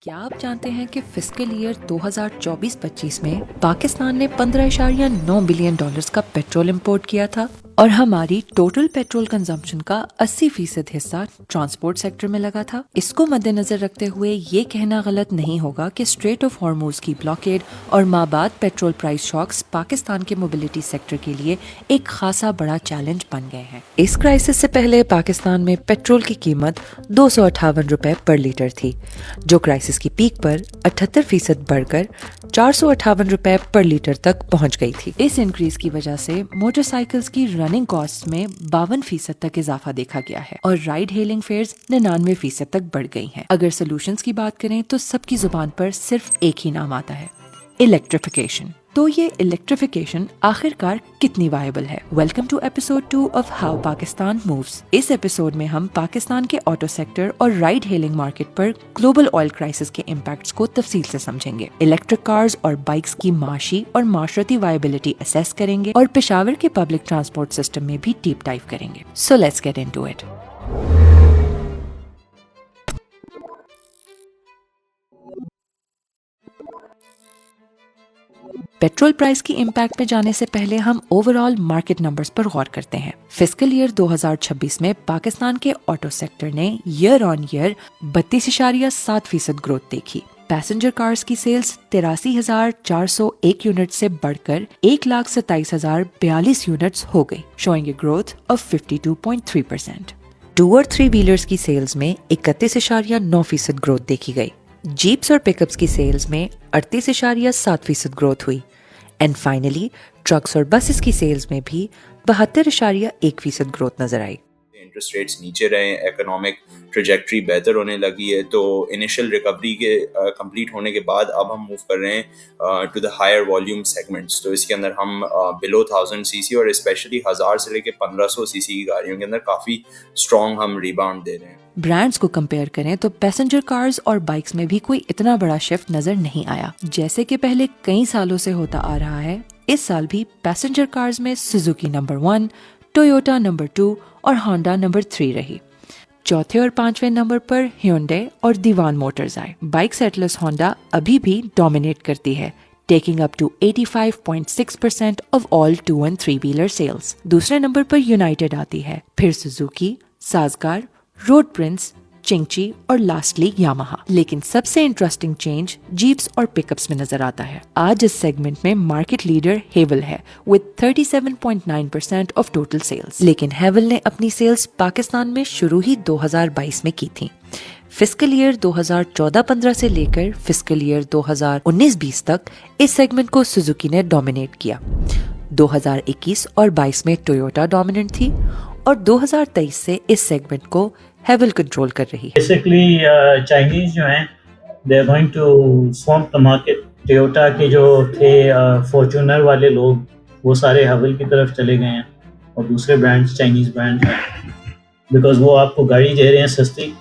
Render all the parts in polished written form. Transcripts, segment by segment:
کیا آپ جانتے ہیں کہ فسکل ایئر 2024-25 میں پاکستان نے 15.9 بلین ڈالرز کا پیٹرول امپورٹ کیا تھا اور ہماری ٹوٹل پیٹرول کنزمپشن کا 80% حصہ ٹرانسپورٹ سیکٹر میں لگا تھا؟ اس کو مد نظر رکھتے ہوئے یہ کہنا غلط نہیں ہوگا کہ اسٹریٹ آف ہارموز کی بلاکیڈ اور مابعد پیٹرول پرائس شاکس پاکستان کے موبلٹی سیکٹر کے لیے ایک خاصا بڑا چیلنج بن گئے ہیں۔ اس کرائسس سے پہلے پاکستان میں پیٹرول کی قیمت 258 روپے پر لیٹر تھی، جو کرائسس کی پیک پر 78% بڑھ کر 458 روپے پر لیٹر تک پہنچ گئی تھی۔ اس انکریز کی وجہ سے موٹر سائیکلز کی رننگ کاسٹ میں 52% تک اضافہ دیکھا گیا ہے اور رائڈ ہیلنگ فیئرز 99% تک بڑھ گئی ہیں۔ اگر سولوشنز کی بات کریں تو سب کی زبان پر صرف ایک ہی نام آتا ہے، الیکٹریفیکیشن۔ تو یہ الیکٹریفیکیشن آخر کار کتنی وائبل ہے؟ Welcome to episode 2 of how Pakistan moves. اس ایپیسوڈ میں ہم پاکستان کے آٹو سیکٹر اور رائڈ ہیلنگ مارکیٹ پر گلوبل آئل کرائسس کے امپیکٹس کو تفصیل سے سمجھیں گے، الیکٹرک کارز اور بائکس کی معاشی اور معاشرتی وائبلٹی اسیس کریں گے اور پشاور کے پبلک ٹرانسپورٹ سسٹم میں بھی ڈیپ ڈائیو کریں گے۔ So let's get into it. Petrol price کی امپیکٹ پہ جانے سے پہلے ہم اوور آل مارکیٹ نمبرز پر غور کرتے ہیں۔ فسکل ایئر 2026 میں پاکستان کے آٹو سیکٹر نے ایئر آن ایئر 32.7% گروتھ دیکھی۔ پیسنجر کارز کی سیلز 83,401 یونٹ سے بڑھ کر 1,27,042 یونٹس ہو گئی، شوئنگ اے گروتھ آف 52.3%۔ 2 اور 3 ویلرز کی سیلز میں 31.9% گروتھ دیکھی گئی۔ جیپس اور پک اپس کی سیلز میں 38.7% گروتھ ہوئی، اینڈ فائنلی ٹرکس اور بسز کی سیلز میں بھی 72.1% گروتھ نظر آئی۔ انٹرسٹ ریٹس نیچے رہے، اکنامک ٹریجیکٹری بہتر ہونے لگی ہے، تو انیشل ریکوری کے کمپلیٹ ہونے کے بعد اب ہم موو کر رہے ہیں to the higher volume segments. تو اس کے اندر ہم بلو 1000 سی سی اور اسپیشلی 1000 سے لے کے 1500 سی سی کی گاڑیوں کے اندر کافی اسٹرانگ ہم ریباؤنڈ دے رہے ہیں۔ برانڈز کو کمپیئر کریں تو پیسنجر کارز اور بائکس میں بھی کوئی اتنا بڑا شفٹ نظر نہیں آیا، جیسے کہ پہلے کئی سالوں سے ہوتا آ رہا ہے۔ اس سال بھی پیسنجر کارز میں سوزوکی نمبر 1، ٹویوٹا نمبر 2 اور ہونڈا نمبر 3 رہی۔ چوتھے اور 5ویں نمبر پر ہیونڈے اور دیوان موٹرز آئے۔ بائکس ایٹلس ہونڈا ابھی بھی ڈومینیٹ کرتی ہے، taking up to 85.6% of all 2 and 3 wheeler sales۔ دوسرے نمبر پر یونائٹڈ آتی ہے، پھر سوزوکی، سازگار، روڈ پرنس، چنگچی اور لاسٹلی یاماہا۔ لیکن سب سے انٹرسٹنگ چینج جیپس اور پک اپس میں نظر آتا ہے۔ آج اس سیگمنٹ میں مارکیٹ لیڈر ہیول ہے with 37.9% of total sales، لیکن ہیول نے اپنی سیلز پاکستان میں شروع ہی 2022 میں کی تھیں۔ فسکل ایئر 2014-15 سے لے کر فسکل ایئر 2019-20 تک اس سیگمنٹ کو سوزوکی نے ڈومینیٹ کیا۔ 2021 اور 22 میں ٹویوٹا ڈومیننٹ تھی اور 2023 سے اس سیگمنٹ کو ہیول کنٹرول کر رہی ہے۔ بیسکلی چائنیز جو ہیں they are going to swamp the market. Toyota کے جو تھے فارچونر والے لوگ وہ سارے ہیول کی طرف چلے گئے ہیں، اور دوسرے برانڈس چائنیز برانڈ ہیں، بیکاز وہ آپ کو گاڑی دے رہے ہیں سستی،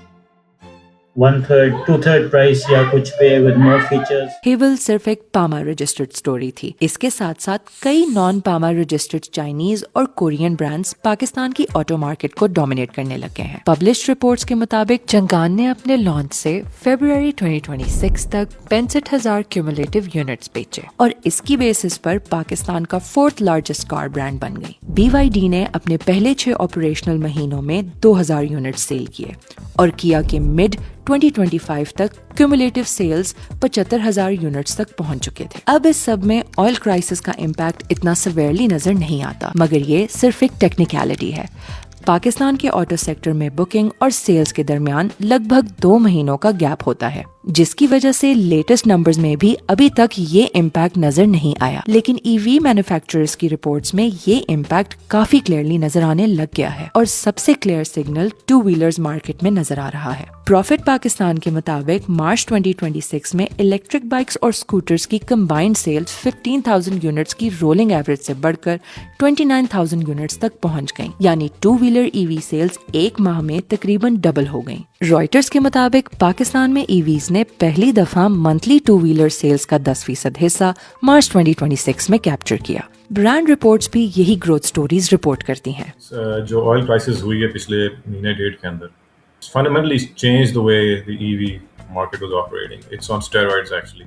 1/3 2/3 پرائس یا کچھ پہ with more features۔ ہیول صرف ایک پاما رجسٹرڈ سٹوری تھی۔ اس کے ساتھ ساتھ کئی نان پاما رجسٹرڈ چائنیز اور کورین برانڈز پاکستان کی آٹو مارکیٹ کو ڈومینیٹ کرنے لگے ہیں۔ پبلشڈ رپورٹس کے مطابق چنگان نے اپنے لانچ سے فیبروری 2026 تک 65,000 کیومولیٹو یونٹس بیچے اور اس کی بیسس پر پاکستان کا 4th لارجسٹ کار برانڈ بن گئی۔ BYD نے اپنے پہلے 6 آپریشنل مہینوں میں 2,000 یونٹ سیل کیے اور کیا کہ مڈ 2025 تک کیومولیٹو سیلز 75,000 یونٹس تک پہنچ چکے تھے۔ اب اس سب میں آئل کرائسس کا امپیکٹ اتنا سیویرلی نظر نہیں آتا، مگر یہ صرف ایک ٹیکنیکلٹی ہے۔ پاکستان کے آٹو سیکٹر میں بکنگ اور سیلز کے درمیان لگ بھگ 2 مہینوں کا گیپ ہوتا ہے، جس کی وجہ سے لیٹسٹ نمبرز میں بھی ابھی تک یہ امپیکٹ نظر نہیں آیا، لیکن ای وی مینوفیکچررز کی رپورٹس میں یہ امپیکٹ کافی کلیئرلی نظر آنے لگ گیا ہے، اور سب سے کلیئر سگنل 2 ویلرز مارکیٹ میں نظر آ رہا ہے۔ پروفٹ پاکستان کے مطابق مارچ 2026 میں الیکٹرک بائکس اور اسکوٹرز کی کمبائنڈ سیلز 15,000 یونٹس کی رولنگ ایوریج سے بڑھ کر 29,000 یونٹس تک پہنچ گئیں، یعنی 2 ویلر ای وی سیلز ایک ماہ میں تقریباً ڈبل ہو گئیں۔ رائٹرز کے مطابق پاکستان میں ای ویز نے پہلی دفعہ منتھلی 2 ویلر سیلز کا 10% حصہ مارچ 2026 میں کیپچر کیا۔ برانڈ رپورٹس بھی یہی گروتھ سٹوریز رپورٹ کرتی ہیں۔ جو آئل کرائسس ہوئی ہے پچھلے مہینے ڈیڑھ کے اندر، fundamentally changed the way the EV market was operating. It's on steroids actually.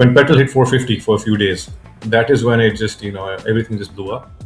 when petrol hit 450 for a few days, that is when it just, you know, everything just blew up.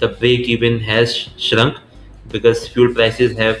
The break even has shrunk because fuel prices have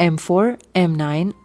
M4, M9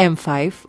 M5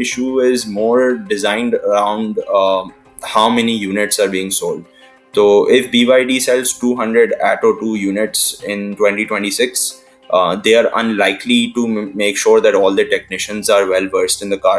issue is more designed around how many units are being sold. So if BYD sells 200 Atto 2 units in 2026, they are unlikely to make sure that all the technicians are well versed in the car.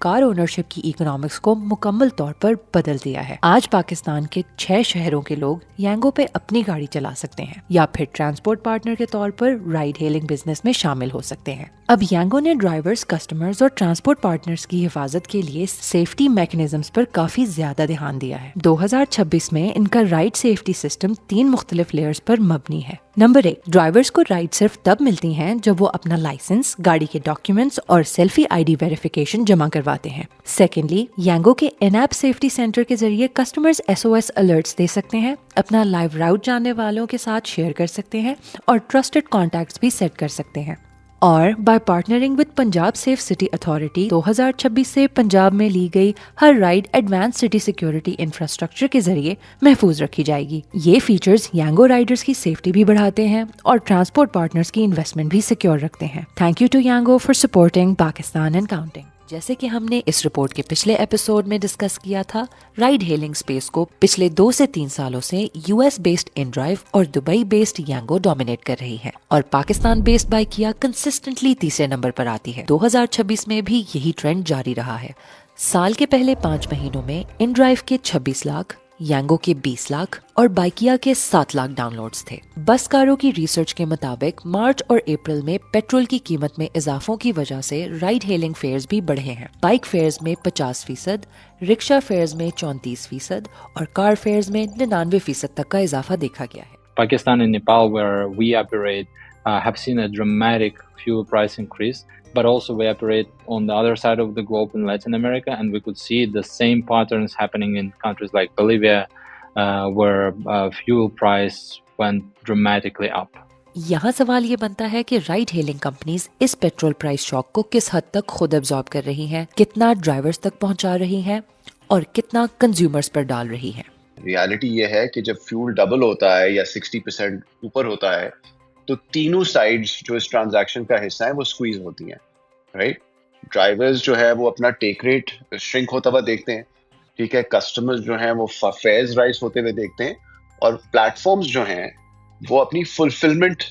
Car ownership کی economics کو مکمل طور پر بدل دیا ہے۔ آج پاکستان کے 6 شہروں کے لوگ یانگو پہ اپنی گاڑی چلا سکتے ہیں یا پھر ٹرانسپورٹ پارٹنر کے طور پر رائڈ ہیلنگ بزنس میں شامل ہو سکتے ہیں۔ اب یانگو نے ڈرائیورز، کسٹمرز اور ٹرانسپورٹ پارٹنرز کی حفاظت کے لیے سیفٹی میکنزمز پر کافی زیادہ دھیان دیا ہے۔ 2026 میں ان کا رائڈ سیفٹی سسٹم 3 مختلف لیئرز پر مبنی ہے۔ نمبر 1، ڈرائیورز کو رائڈ صرف تب ملتی ہیں جب وہ اپنا لائسنس، گاڑی کے ڈاکیومنٹس اور سیلفی آئی ڈی ویریفیکیشن جمع کرواتے ہیں۔ سیکنڈلی، یانگو کے ان ایپ سیفٹی سینٹر کے ذریعے کسٹمرز SOS الرٹس دے سکتے ہیں، اپنا لائیو راؤٹ جاننے والوں کے ساتھ شیئر کر سکتے ہیں اور ٹرسٹڈ کانٹیکٹس بھی سیٹ کر سکتے ہیں۔ اور by partnering with Punjab safe city authority, 2026 سے پنجاب میں لی گئی ہر ride advance city security infrastructure کے ذریعے محفوظ رکھی جائے گی۔ یہ فیچرز یانگو رائڈرز کی سیفٹی بھی بڑھاتے ہیں اور ٹرانسپورٹ پارٹنرز کی انویسٹمنٹ بھی سیکیور رکھتے ہیں۔ Thank you to Yango for supporting Pakistan and counting. جیسے کہ ہم نے اس رپورٹ کے پچھلے ایپیسوڈ میں ڈسکس کیا تھا، رائڈ ہیلنگ سپیس کو پچھلے 2 سے 3 سالوں سے US بیسڈ انڈرائیو اور دبئی بیسڈ یانگو ڈومینیٹ کر رہی ہے اور پاکستان بیسڈ بائکیا کنسسٹنٹلی تیسرے نمبر پر آتی ہے۔ 2026 میں بھی یہی ٹرینڈ جاری رہا ہے۔ سال کے پہلے 5 مہینوں میں انڈرائیو کے 26 لاکھ، یانگو کے 20 لاکھ اور بائکیا کے 7 لاکھ ڈاؤن لوڈز تھے۔ بس کاروں کی ریسرچ کے مطابق مارچ اور اپریل میں پیٹرول کی قیمت میں اضافوں کی وجہ سے رائڈ ہیلنگ فیئرز بھی بڑھے ہیں۔ بائک فیئرز میں 50%، رکشا فیئرز میں 34% اور کار فیئرز میں 99% تک کا اضافہ دیکھا گیا ہے۔ Pakistan and Nepal, where we operate, have seen a dramatic fuel price increase, but also we operate on the other side of the globe in Latin America, and we could see the same patterns happening in countries like Bolivia, where fuel price went dramatically up. یہاں سوال یہ بنتا ہے کہ ride healing companies اس petrol price شاک کو کس حد تک خود ابزارب کر رہی ہیں، کتنا ڈرائیورز تک پہنچا رہی ہیں اور کتنا کنزیومرز پر ڈال رہی ہیں۔ ریالٹی یہ ہے کہ جب فیول ڈبل ہوتا ہے یا 60% اوپر ہوتا ہے تو تینوں سائڈز جو اس ٹرانزیکشن کا حصہ ہیں وہ سکویز ہوتی ہیں، رائٹ؟ ڈرائیورز جو ہے وہ اپنا ٹیک ریٹ شرنک ہوتا ہوا دیکھتے ہیں، ٹھیک ہے، کسٹمرز جو ہیں وہ فیئرز رائز ہوتے ہوئے دیکھتے ہیں، اور پلیٹ فارمز جو ہیں وہ اپنی فلفلمنٹ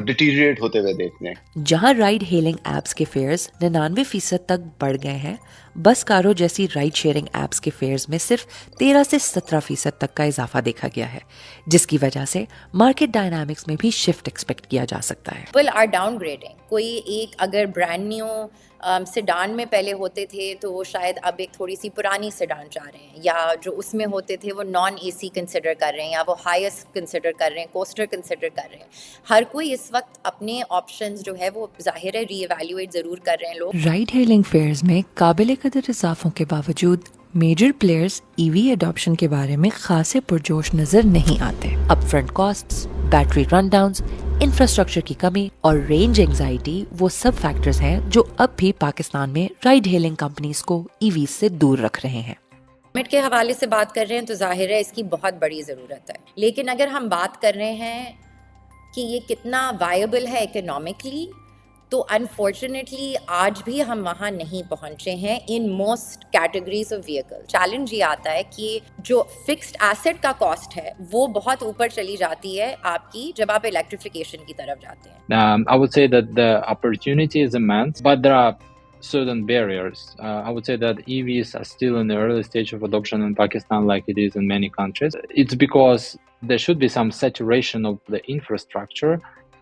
ڈیٹیریٹ ہوتے ہوئے دیکھتے ہیں۔ جہاں رائڈ ہیلنگ ایپس کے فیئرز 99% تک بڑھ گئے ہیں، بس کاروں جیسی رائڈ شیئرنگ ایپس کے فیئرز میں صرف 13 سے 17% تک کا اضافہ دیکھا گیا ہے، جس کی وجہ سے مارکیٹ ڈائنامکس میں بھی شفٹ ایکسپیکٹ کیا جا سکتا ہے۔ People are downgrading. کوئی ایک اگر برانڈ نیو سیڈان میں پہلے ہوتے تھے تو وہ شاید اب ایک تھوڑی سی پرانی سیڈان چاہ رہے ہیں، یا جو اس میں ہوتے تھے وہ نان AC کنسیڈر کر رہے ہیں، یا وہ ہائیسٹ کنسیڈر کر رہے ہیں، کوسٹر کنسیڈر کر رہے ہیں۔ ہر کوئی اس وقت اپنے آپشنز جو ہے وہ ظاہر ہے ری ایویلیویٹ ضرور کر رہے ہیں لوگ۔ رائڈ ہیلنگ فیئرز میں قابل قدر اضافوں کے باوجود میجر پلیئرز EV اڈاپشن کے بارے میں خاصے پرجوش نظر نہیں آتے۔ اپ فرنٹ کاسٹس، بیٹری رن ڈاؤنز، انفراسٹرکچر کی کمی اور رینج اینگزائٹی وہ سب فیکٹرز ہیں جو اب بھی پاکستان میں رائڈ ہیلنگ کمپنیز کو EVs سے دور رکھ رہے ہیں۔ لمٹ کے حوالے سے بات کر رہے ہیں تو ظاہر ہے اس کی بہت بڑی ضرورت ہے، لیکن اگر ہم بات کر رہے ہیں کہ یہ کتنا وائبل ہے اکنامکلی، تو انفارچونیٹلی آج بھی ہم وہاں نہیں پہنچے ہیں in most categories of vehicle. Challenge یہ آتا ہے کہ جو فکسڈ ایسٹ کا کاسٹ ہے وہ بہت اوپر چلی جاتی ہے آپ کی جب آپ الیکٹریفیکیشن کی طرف جاتے ہیں۔ I would say that the opportunity is immense, but there are certain barriers. I would say that EVs are still in the early stage of adoption in Pakistan like it is in many countries. It's because there should be some saturation of the infrastructure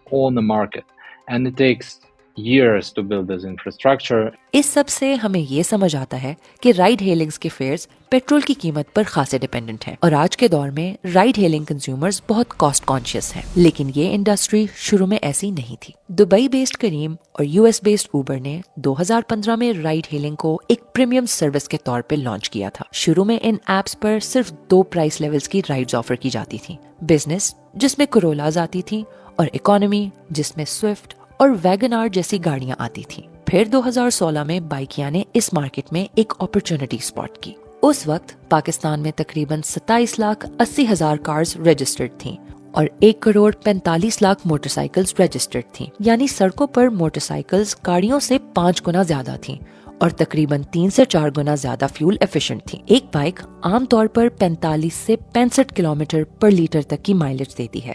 on the market, and it takes years to build this infrastructure. اس سب سے ہمیں یہ سمجھ آتا ہے کہ ride ہیلنگز کے fears petrol کی قیمت پر خاصے ڈیپینڈنٹ ہیں، اور آج کے دور میں رائڈ ہیلنگ کنزیومرز بہت کاسٹ کانشیس ہیں، لیکن یہ انڈسٹری شروع میں ایسی نہیں تھی۔ دبئی بیسڈ کریم اور US بیسڈ اوبر نے 2015 میں رائڈ ہیلنگ کو ایک پریمیم سروس کے طور پہ لانچ کیا تھا۔ شروع میں ان ایپس پر صرف 2 پرائس لیولز کی رائڈز آفر کی جاتی تھیں، بزنس جس میں کرولاز آتی تھیں اور اکانومی جس میں سوئفٹ اور ویگن آر جیسی گاڑیاں آتی تھیں۔ پھر 2016 میں بائکیا نے اس مارکیٹ میں ایک اپرچونٹی اسپاٹ کی۔ اس وقت پاکستان میں تقریباً 27,80,000 کارز رجسٹرڈ تھیں اور 1,45,00,000 موٹر سائیکلز رجسٹرڈ تھیں، یعنی سڑکوں پر موٹر سائیکلز گاڑیوں سے 5 گنا زیادہ تھیں اور تقریباً 3 سے 4 گنا زیادہ فیول ایفیشنٹ تھی۔ ایک بائک عام طور پر 45 سے 65 کلومیٹر پر لیٹر تک کی مائلیج دیتی ہے۔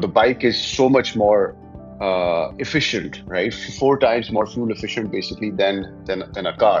the bike is so much more efficient, right? 4 times more fuel efficient basically than a car.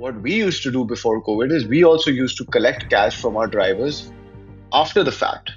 What we used to do before COVID is we also used to collect cash from our drivers after the fact.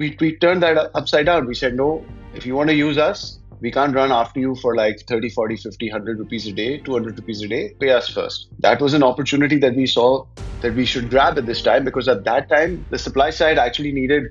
we turned that upside down. We said, no, if you want to use us, we can't run after you for like 30, 40, 50, 100 rupees a day, 200 rupees a day. Pay us first. That was an opportunity that we saw that we should grab at this time because at that time, the supply side actually needed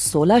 16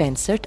65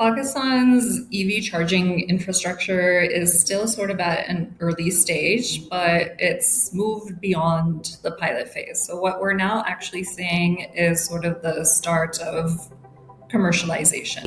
Pakistan's EV charging infrastructure is still sort of at an early stage, but it's moved beyond the pilot phase. So what we're now actually seeing is sort of the start of commercialization.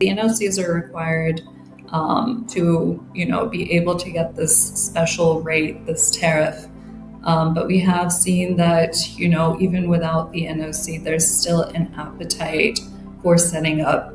The NOCs are required to be able to get this special rate, this tariff. But we have seen that even without the NOC, there's still an appetite for setting up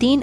3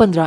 15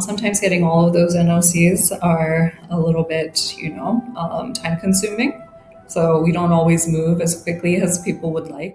Sometimes getting all of those NOCs are a little bit, time consuming. So we don't always move as quickly as people would like.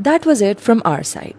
That was it from our side.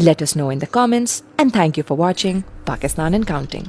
Let us know in the comments and thank you for watching Pakistan and Counting.